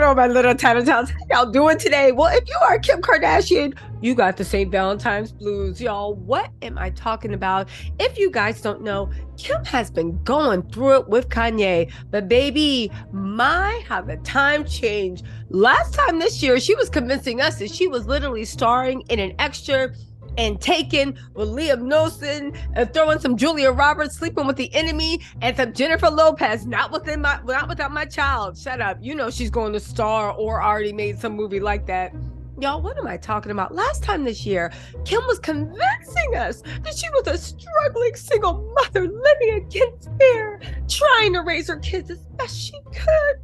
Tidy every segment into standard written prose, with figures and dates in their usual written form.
Hello, my little tattletales. How y'all doing today? Well, if you are Kim Kardashian, you got the St. Valentine's blues, y'all. What am I talking about? If you guys don't know, Kim has been going through it with Kanye. But baby, my, how the time changed. Last time this year, she was convincing us that she was literally starring in an extra and Taken with Liam Neeson and throwing some Julia Roberts, Sleeping with the Enemy, and some Jennifer Lopez, not without my child. Shut up. You know she's going to star or already made some movie like that. Y'all, what am I talking about? Last time this year, Kim was convincing us that she was a struggling single mother living against fear, trying to raise her kids as best she could.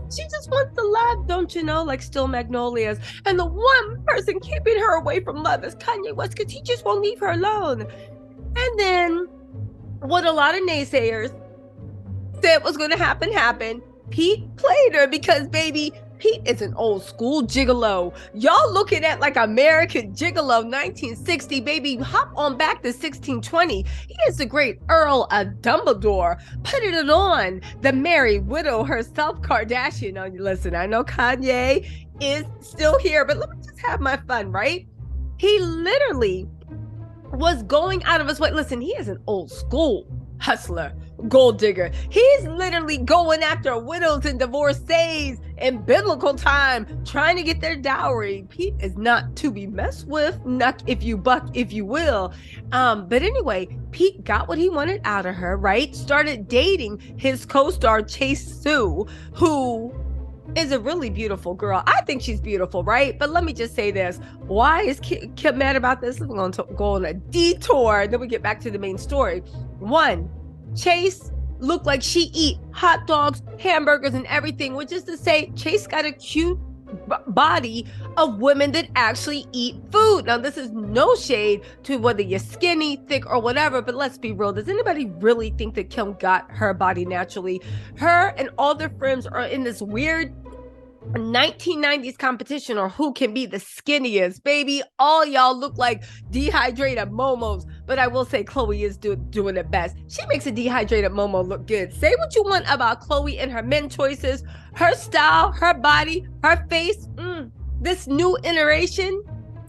She just wants to love, don't you know, like Still Magnolias. And the one person keeping her away from love is Kanye West, because he just won't leave her alone. And then, what a lot of naysayers said was going to happen, happened. Pete played her because, baby, Pete is an old school gigolo. Y'all looking at like American Gigolo 1960, baby. Hop on back to 1620. He is the great Earl of Dumbledore. Put it on. The married widow herself, Kardashian. Now, listen, I know Kanye is still here, but let me just have my fun, right? He literally was going out of his way. Listen, he is an old school hustler, gold digger. He's literally going after widows and divorcees in biblical time, trying to get their dowry. Pete is not to be messed with, knock if you buck, if you will. But anyway, Pete got what he wanted out of her, right? Started dating his co-star Chase Sue, who is a really beautiful girl. I think she's beautiful, right? But let me just say this. Why is Kim mad about this? We're going to go on a detour, and then we get back to the main story. One, Chase looked like she eat hot dogs, hamburgers, and everything, which is to say Chase got a cute body of women that actually eat food. Now, this is no shade to whether you're skinny, thick, or whatever, but let's be real. Does anybody really think that Kim got her body naturally? Her and all their friends are in this weird 1990s competition or who can be the skinniest. Baby, all y'all look like dehydrated momos, but I will say Chloe is doing it best. She makes a dehydrated momo look good. Say what you want about Chloe and her men choices, her style, her body, her face. This new iteration,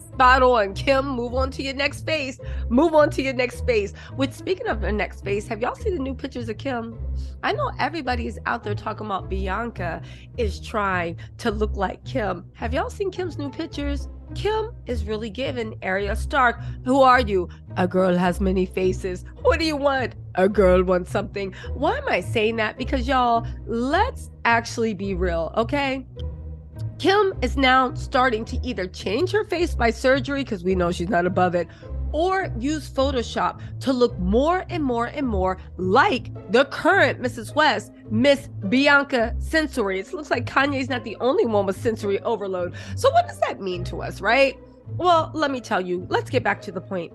spot on. Kim, move on to your next phase. Move on to your next phase. Which, speaking of the next phase, have y'all seen the new pictures of Kim? I know everybody is out there talking about Bianca is trying to look like Kim. Have y'all seen Kim's new pictures? Kim is really giving Arya Stark. Who are you? A girl has many faces. What do you want? A girl wants something. Why am I saying that? Because y'all, let's actually be real, okay? Kim is now starting to either change her face by surgery, because we know she's not above it, or use Photoshop to look more and more and more like the current Mrs. West, Miss Bianca Sensory. It looks like Kanye's not the only one with sensory overload. So what does that mean to us, right? Well, let me tell you. Let's get back to the point.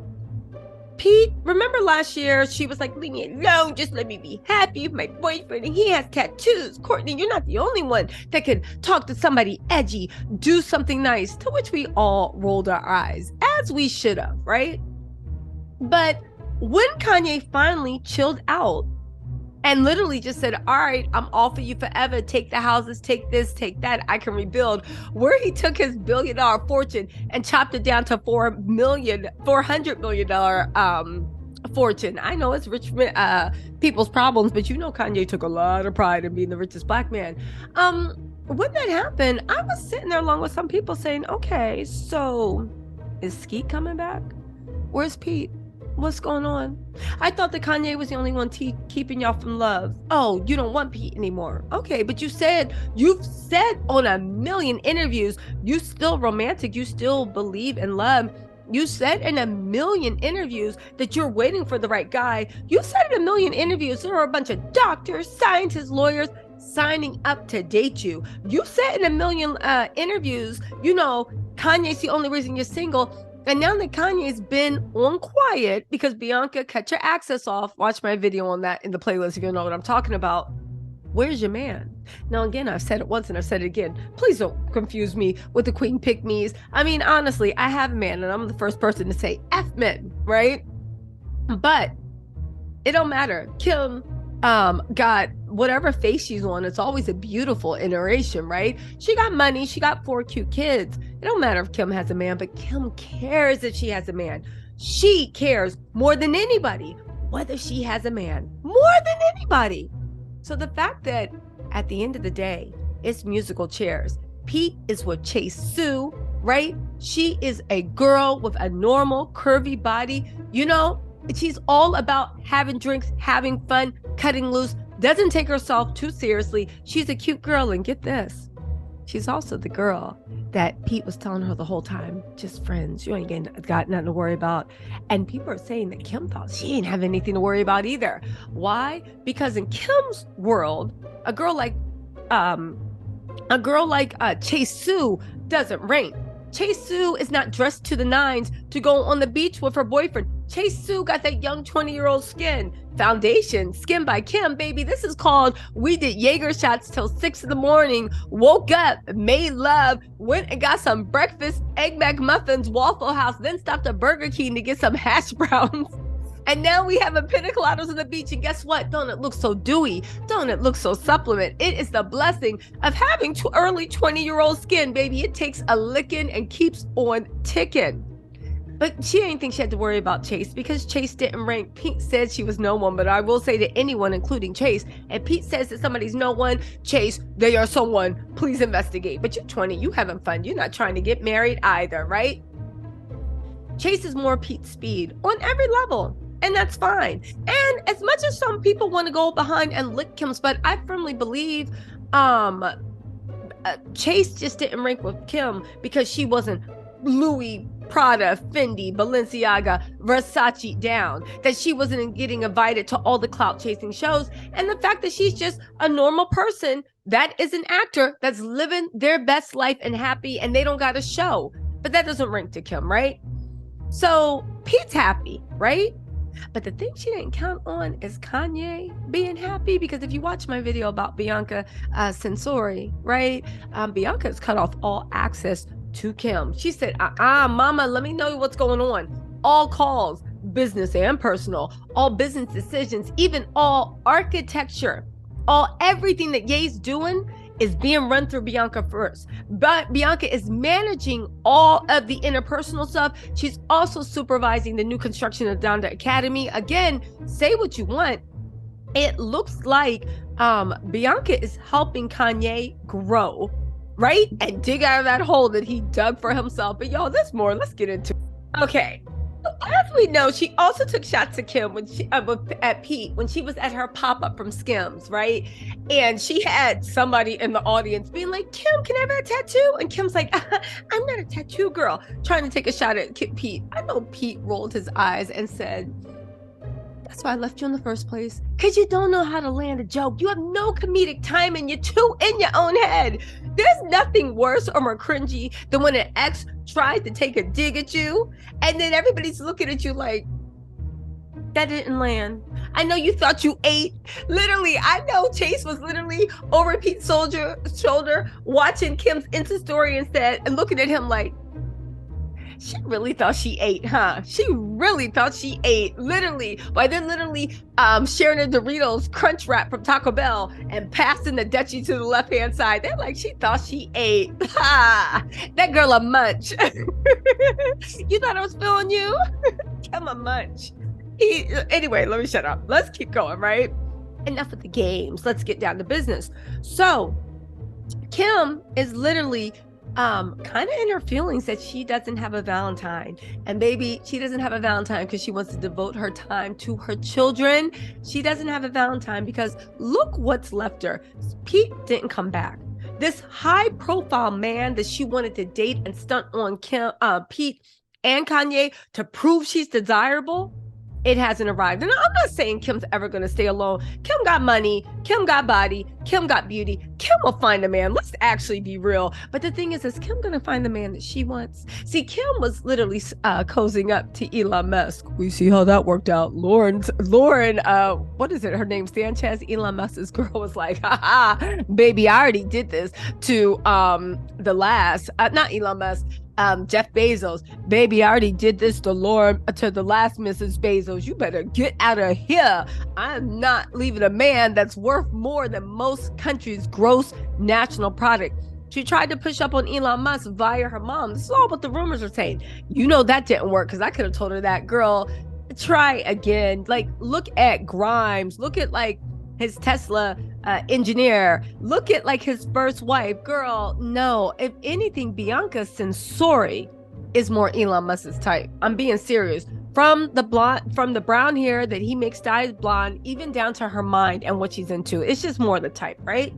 Pete, remember last year, she was like, leave me alone, just let me be happy with my boyfriend, and he has tattoos. Courtney, you're not the only one that can talk to somebody edgy, do something nice, to which we all rolled our eyes, as we should have, right? But when Kanye finally chilled out and literally just said, all right, I'm all for you forever. Take the houses, take this, take that. I can rebuild. Where he took his $1 billion fortune and chopped it down to $400 million fortune. I know it's rich people's problems, but you know Kanye took a lot of pride in being the richest black man. When that happened, I was sitting there along with some people saying, okay, so is Skeet coming back? Where's Pete? What's going on? I thought that Kanye was the only one keeping y'all from love. Oh, you don't want Pete anymore. Okay, but you've said on a million interviews, you still romantic, you still believe in love. You said in a million interviews that you're waiting for the right guy. You said in a million interviews there are a bunch of doctors, scientists, lawyers signing up to date you. You said in a million interviews, you know, Kanye's the only reason you're single. And now that Kanye's been on quiet because Bianca cut your access off, watch my video on that in the playlist if you know what I'm talking about. Where's your man? Now, again, I've said it once and I've said it again. Please don't confuse me with the queen pick-me's. I mean, honestly, I have a man and I'm the first person to say F men, right? But it don't matter. Kim got whatever face she's on, it's always a beautiful iteration, right? She got money, she got 4 cute kids. It don't matter if Kim has a man, but Kim cares that she has a man. She cares more than anybody whether she has a man, more than anybody. So the fact that at the end of the day, it's musical chairs. Pete is with Chase Sue, right? She is a girl with a normal, curvy body. You know, she's all about having drinks, having fun, cutting loose, doesn't take herself too seriously. She's a cute girl, and get this, she's also the girl that Pete was telling her the whole time, just friends, you ain't got nothing to worry about. And people are saying that Kim thought she didn't have anything to worry about either. Why? Because in Kim's world, a girl like Chase Sue doesn't rank. Chase Sue is not dressed to the nines to go on the beach with her boyfriend. Chase Sue got that young 20-year-old skin. Foundation, Skin by Kim, baby. This is called, we did Jaeger shots till 6 in the morning, woke up, made love, went and got some breakfast, Egg McMuffins, Waffle House, then stopped at Burger King to get some hash browns. And now we have a pina coladas on the beach. And guess what? Don't it look so dewy? Don't it look so supplement? It is the blessing of having early 20-year-old skin, baby. It takes a licking and keeps on ticking. But she didn't think she had to worry about Chase because Chase didn't rank. Pete said she was no one, but I will say to anyone, including Chase, and Pete says that somebody's no one, Chase, they are someone, please investigate. But you're 20, you having fun. You're not trying to get married either, right? Chase is more Pete's speed on every level. And that's fine. And as much as some people want to go behind and lick Kim's butt, I firmly believe Chase just didn't rank with Kim because she wasn't Louis, Prada, Fendi, Balenciaga, Versace down, that she wasn't getting invited to all the clout chasing shows. And the fact that she's just a normal person that is an actor that's living their best life and happy, and they don't got a show. But that doesn't rank to Kim, right? So Pete's happy, right? But the thing she didn't count on is Kanye being happy, because if you watch my video about Bianca Sensori, right? Bianca's cut off all access to Kim. She said, mama, let me know what's going on. All calls, business and personal, all business decisions, even all architecture, everything that Ye's doing is being run through Bianca first. But Bianca is managing all of the interpersonal stuff. She's also supervising the new construction of Donda Academy. Again, say what you want. It looks like Bianca is helping Kanye grow, right? And dig out of that hole that he dug for himself. But y'all, there's more. Let's get into it. Okay. As we know, she also took shots at Kim when she at Pete when she was at her pop-up from Skims, right? And she had somebody in the audience being like, Kim, can I have a tattoo? And Kim's like, I'm not a tattoo girl, trying to take a shot at Pete. I know Pete rolled his eyes and said, that's why I left you in the first place, because you don't know how to land a joke. You have no comedic timing. You're too in your own head. There's nothing worse or more cringy than when an ex tries to take a dig at you and then everybody's looking at you like, that didn't land. I know you thought you ate. Literally, I know Chase was literally over Pete's shoulder watching Kim's Insta story and looking at him like, she really thought she ate, huh? She really thought she ate, literally. By then, sharing a Doritos Crunch Wrap from Taco Bell and passing the Dutchie to the left-hand side. They're like, she thought she ate. Ha! That girl a munch. You thought I was feeling you? Come a munch. Anyway, let me shut up. Let's keep going, right? Enough of the games. Let's get down to business. So, Kim is literally kind of in her feelings that she doesn't have a Valentine. And baby, she doesn't have a Valentine because she wants to devote her time to her children. She doesn't have a Valentine because look what's left her. Pete didn't come back. This high profile man that she wanted to date and stunt on Pete and Kanye to prove she's desirable, it hasn't arrived. And I'm not saying Kim's ever going to stay alone. Kim got money. Kim got body. Kim got beauty. Kim will find a man. Let's actually be real. But the thing is Kim going to find the man that she wants? See, Kim was literally cozying up to Elon Musk. We see how that worked out. Lauren, what is it? Her name, Sanchez. Elon Musk's girl was like, haha, baby, I already did this to not Elon Musk. Jeff Bezos, baby, I already did this to the last Mrs. Bezos. You better get out of here. I'm not leaving a man that's worth more than most countries' gross national product. She tried to push up on Elon Musk via her mom. This is all what the rumors are saying. You know that didn't work, because I could have told her that, girl, try again. Like, look at Grimes. Look at like his Tesla engineer. Look at like his first wife. Girl, no. If anything, Bianca Sensori is more Elon Musk's type. I'm being serious. From the brown hair that he makes dyed blonde, even down to her mind and what she's into. It's just more the type, right?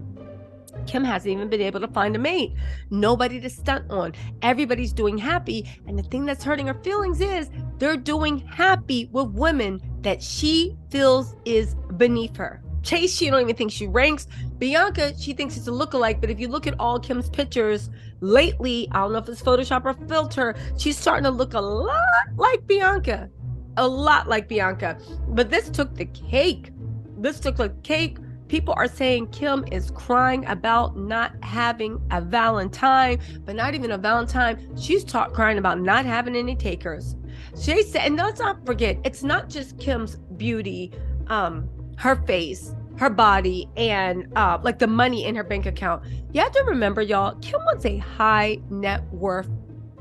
Kim hasn't even been able to find a mate. Nobody to stunt on. Everybody's doing happy. And the thing that's hurting her feelings is they're doing happy with women that she feels is beneath her. Chase, she don't even think she ranks. Bianca, she thinks it's a lookalike. But if you look at all Kim's pictures lately, I don't know if it's Photoshop or filter, she's starting to look a lot like Bianca. A lot like Bianca. But this took the cake. This took the cake. People are saying Kim is crying about not having a Valentine, but not even a Valentine. She's crying about not having any takers. She said, and let's not forget, it's not just Kim's beauty, her face, her body, and like the money in her bank account. You have to remember, y'all, Kim was a high net worth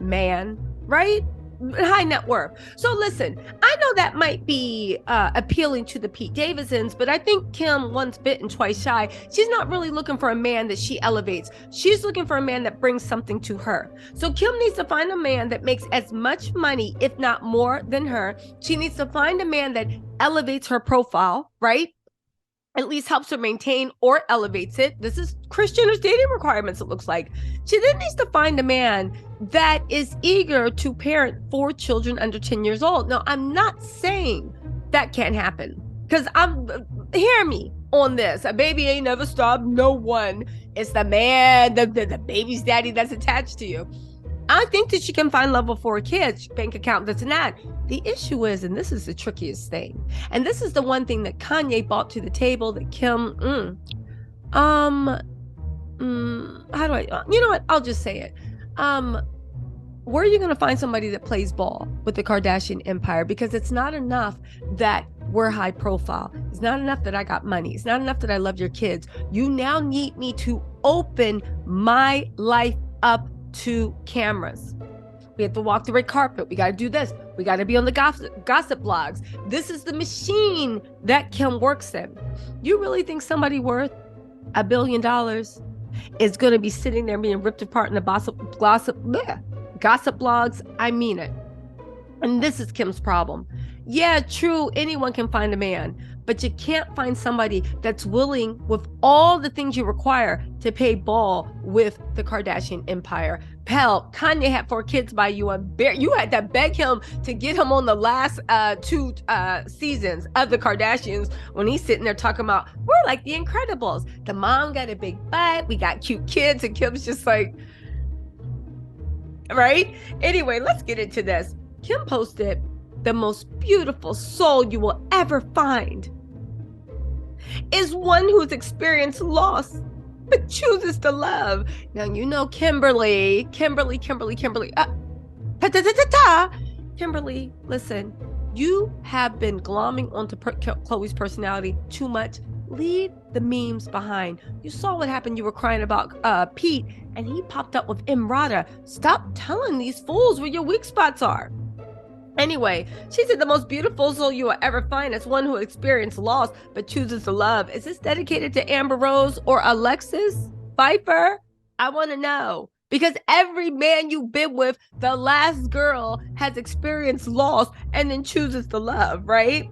man, right? High net worth. So listen, I know that might be appealing to the Pete Davidsons, but I think Kim, once bitten, twice shy. She's not really looking for a man that she elevates. She's looking for a man that brings something to her. So Kim needs to find a man that makes as much money, if not more, than her. She needs to find a man that elevates her profile, right? At least helps her maintain or elevates it. This is Christian's dating requirements, it looks like. She then needs to find a man that is eager to parent 4 children under 10 years old. Now, I'm not saying that can't happen, because hear me on this. A baby ain't never stopped no one. It's the man, the baby's daddy that's attached to you. I think that she can find level 4 kids, bank account, this and that. The issue is, and this is the trickiest thing, and this is the one thing that Kanye brought to the table that Kim, how do I, you know what? I'll just say it. Where are you going to find somebody that plays ball with the Kardashian empire? Because it's not enough that we're high profile. It's not enough that I got money. It's not enough that I love your kids. You now need me to open my life up to cameras. We have to walk the red carpet. We got to do this. We got to be on the gossip blogs. This is the machine that Kim works in. You really think somebody worth $1 billion is going to be sitting there being ripped apart in the gossip blogs? I mean it. And this is Kim's problem. Yeah, true, anyone can find a man, but you can't find somebody that's willing, with all the things you require, to pay ball with the Kardashian empire. Pal, Kanye had 4 kids by you, and you had to beg him to get him on the last 2 seasons of the Kardashians, when he's sitting there talking about, we're like the Incredibles. The mom got a big butt, we got cute kids, and Kim's just like, right? Anyway, let's get into this. Kim posted, the most beautiful soul you will ever find is one who's experienced loss but chooses to love. Now, you know Kimberly, Kimberly, listen, you have been glomming onto Khloe's personality too much. Leave the memes behind. You saw what happened. You were crying about Pete, and he popped up with Imrata. Stop telling these fools where your weak spots are. Anyway, she said the most beautiful soul you will ever find is one who experienced loss but chooses to love. Is this dedicated to Amber Rose or Alexis Pfeiffer? I want to know. Because every man you've been with, the last girl has experienced loss and then chooses to love, right?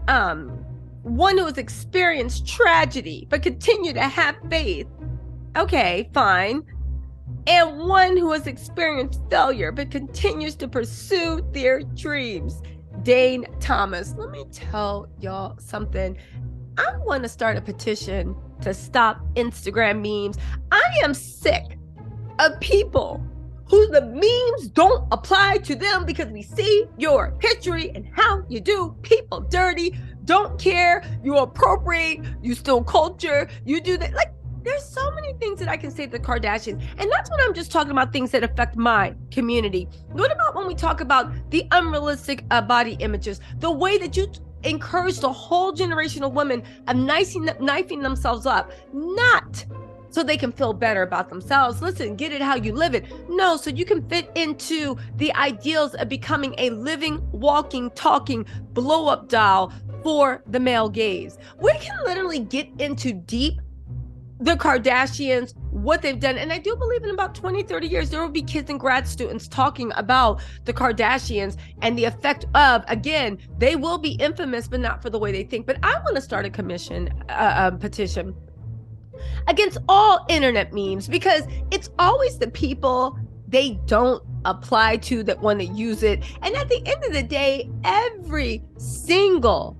One who has experienced tragedy but continue to have faith. Okay, fine. And one who has experienced failure but continues to pursue their dreams. Dane Thomas. Let me tell y'all something. I want to start a petition to stop Instagram memes. I am sick of people who the memes don't apply to them, because we see your history and how you do people dirty, don't care, you appropriate, you steal culture, you do that. Like, There's so many things that I can say to the Kardashians. And that's when I'm just talking about things that affect my community. What about when we talk about the unrealistic body images, the way that you encourage the whole generation of women of knifing themselves up, not so they can feel better about themselves. Listen, get it how you live it. No, so you can fit into the ideals of becoming a living, walking, talking blow-up doll for the male gaze. We can literally get into deep the Kardashians, what they've done. And I do believe in about 20, 30 years, there will be kids and grad students talking about the Kardashians and the effect of, again, they will be infamous, but not for the way they think. But I want to start a petition against all internet memes, because it's always the people they don't apply to that want to use it. And at the end of the day, every single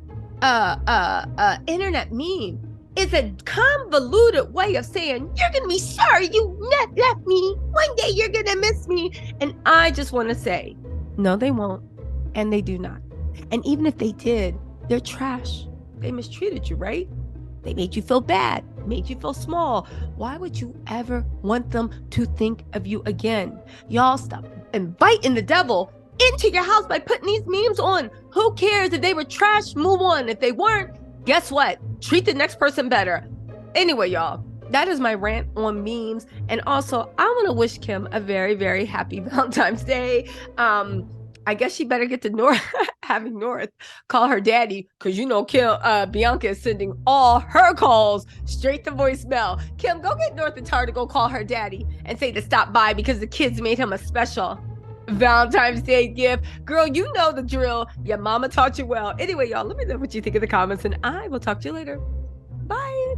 internet meme is a convoluted way of saying, you're going to be sorry you left me. One day you're going to miss me. And I just want to say, no, they won't. And they do not. And even if they did, they're trash. They mistreated you, right? They made you feel bad, made you feel small. Why would you ever want them to think of you again? Y'all stop inviting the devil into your house by putting these memes on. Who cares if they were trash? Move on. If they weren't, guess what? Treat the next person better. Anyway, y'all, that is my rant on memes. And also, I want to wish Kim a very, very happy Valentine's Day. I guess she better get to having North call her daddy, because you know Bianca is sending all her calls straight to voicemail. Kim, go get North and Tara to go call her daddy and say to stop by because the kids made him a special Valentine's Day gift. Girl, you know the drill. Your mama taught you well. Anyway, y'all, let me know what you think in the comments, and I will talk to you later. Bye.